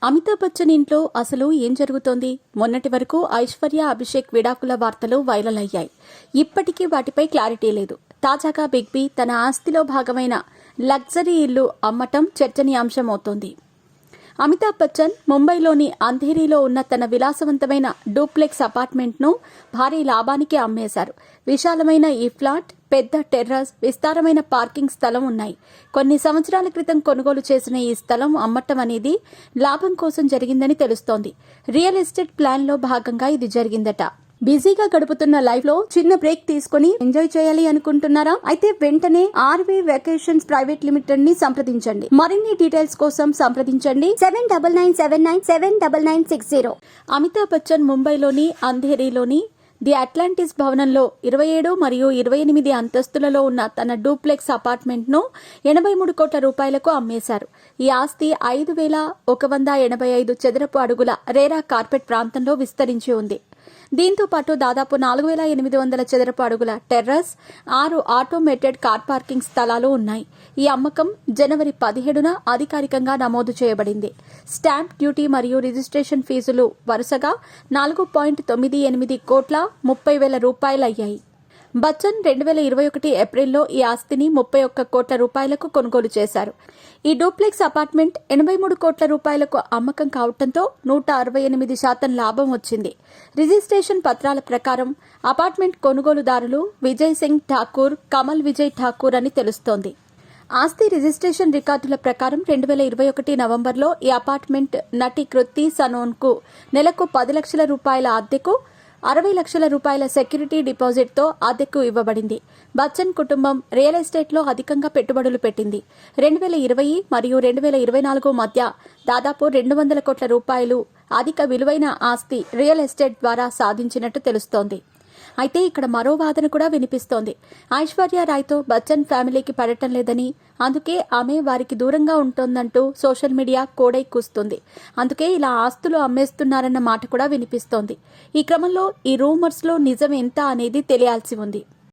అమితాబ్ బచ్చన్ ఇంట్లో అసలు ఏం జరుగుతోంది? మొన్నటి వరకు ఐశ్వర్య అభిషేక్ విడాకుల వార్తలు వైరల్ అయ్యాయి. ఇప్పటికీ వాటిపై క్లారిటీ లేదు. తాజాగా బిగ్ బి తన ఆస్తిలో భాగమైన లగ్జరీ ఇల్లు అమ్మటం చర్చనీయాంశమవుతోంది. అమితాబ్ బచ్చన్ ముంబైలోని అంధేరీలో ఉన్న తన విలాసవంతమైన డూప్లెక్స్ అపార్ట్మెంట్ను భారీ లాభానికి అమ్మేశారు. విశాలమైన ఈ ఫ్లాట్, పెద్ద టెర్రస్, విస్తారమైన పార్కింగ్ స్థలం ఉన్నాయి. కొన్ని సంవత్సరాల క్రితం కొనుగోలు చేసిన ఈ స్థలం అమ్మటం అనేది లాభం కోసం జరిగిందని తెలుస్తోంది. రియల్ ఎస్టేట్ ప్లాన్లో భాగంగా ఇది జరిగిందట. బిజీగా గడుపుతున్న లైఫ్ లో చిన్న బ్రేక్ తీసుకుని ఎంజాయ్ చేయాలి అనుకుంటున్నారా? అయితే వెంటనే ఆర్వీ వెకేషన్స్ ప్రైవేట్ లిమిటెడ్ ని సంప్రదించండి. మరిన్ని డీటెయిల్స్ కోసం సంప్రదించండి 7997979960. అమితాబ్ బచ్చన్ ముంబైలోని అంధేరీలోని ది అట్లాంటిస్ భవనంలో 27 మరియు 28 అంతస్తులలో ఉన్న తన డూప్లెక్స్ అపార్ట్మెంట్ ను 83 కోట్ల రూపాయలకు అమ్మేశారు. ఈ ఆస్తి 5,185 చదరపు అడుగుల రేరా కార్పెట్ ప్రాంతంలో విస్తరించి ఉంది. దీంతో పాటు దాదాపు 4,800 చదరపు అడుగుల టెర్రస్, 6 ఆటోమేటెడ్ కార్ పార్కింగ్ స్థలాలు ఉన్నాయి. ఈ అమ్మకం జనవరి 17న అధికారికంగా నమోదు చేయబడింది. స్టాంప్ డ్యూటీ మరియు రిజిస్ట్రేషన్ ఫీజులు వరుసగా 4.98 కోట్ల 30,000 రూపాయలయ్యాయి. బచ్చన్ 2021 ఏప్రిల్లో ఈ ఆస్తిని 31 కోట్ల రూపాయలకు కొనుగోలు చేశారు. ఈ డూప్లెక్స్ అపార్ట్మెంట్ 83 కోట్ల రూపాయలకు అమ్మకం కావడంతో 168% లాభం వచ్చింది. రిజిస్ట్రేషన్ పత్రాల ప్రకారం అపార్ట్మెంట్ కొనుగోలుదారులు విజయ్ సింగ్ ఠాకూర్, కమల్ విజయ్ ఠాకూర్ అని తెలుస్తోంది. ఆస్తి రిజిస్ట్రేషన్ రికార్డుల ప్రకారం 2021 నవంబర్లో ఈ అపార్ట్మెంట్ నటి కృతి సనోన్కు నెలకు 10 లక్షల రూపాయల అద్దెకు 60 లక్షల రూపాయల సెక్యూరిటీ డిపాజిట్తో అద్దెకు ఇవ్వబడింది. బచ్చన్ కుటుంబం రియల్ ఎస్టేట్లో అధికంగా పెట్టుబడులు పెట్టింది. 2020 మరియు 2024 మధ్య దాదాపు 200 కోట్ల రూపాయలు అధిక విలువైన ఆస్తి రియల్ ఎస్టేట్ ద్వారా సాధించినట్టు తెలుస్తోంది. అయితే ఇక్కడ మరో వాదన కూడా వినిపిస్తోంది. ఐశ్వర్య రాయ్తో బచ్చన్ ఫ్యామిలీకి పడటం లేదని, అందుకే ఆమె వారికి దూరంగా ఉంటోందంటూ సోషల్ మీడియా కోడై కూస్తుంది. అందుకే ఇలా ఆస్తులు అమ్మేస్తున్నారన్న మాట కూడా వినిపిస్తోంది. ఈ క్రమంలో ఈ రూమర్స్లో నిజం ఎంత అనేది తెలియాల్సి ఉంది.